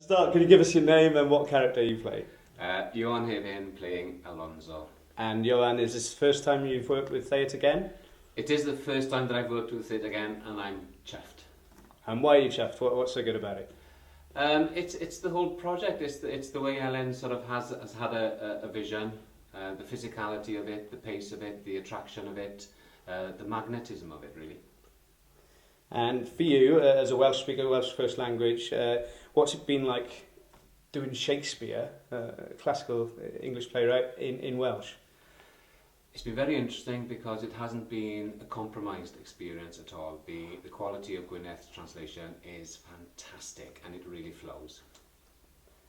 start, can you give us your name and what character you play? Ioan Hefin playing Alonso. And Ioan, is this the first time you've worked with Theatr Gen? It is the first time that I've worked with Theatr Gen, and I'm chuffed. And why are you chuffed? What's so good about it? It's the whole project. It's the way Ellen sort of has had a vision, the physicality of it, the pace of it, the attraction of it, the magnetism of it, really. And for you, as a Welsh speaker, Welsh first language, what's it been like doing Shakespeare, classical English playwright, in Welsh? It's been very interesting because it hasn't been a compromised experience at all. The quality of Gwyneth's translation is fantastic and it really flows.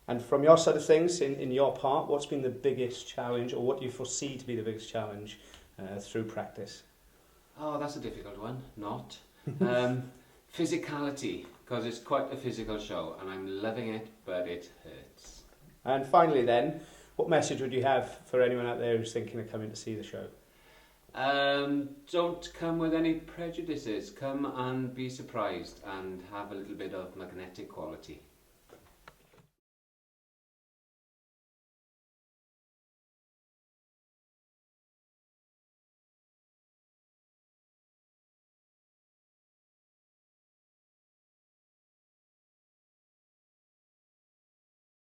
And from your side of things, in your part, what's been the biggest challenge, or what do you foresee to be the biggest challenge through practice? Oh, that's a difficult one. Not. Physicality, because it's quite a physical show and I'm loving it, but it hurts. And finally then, what message would you have for anyone out there who's thinking of coming to see the show? Don't come with any prejudices. Come and be surprised and have a little bit of magnetic quality.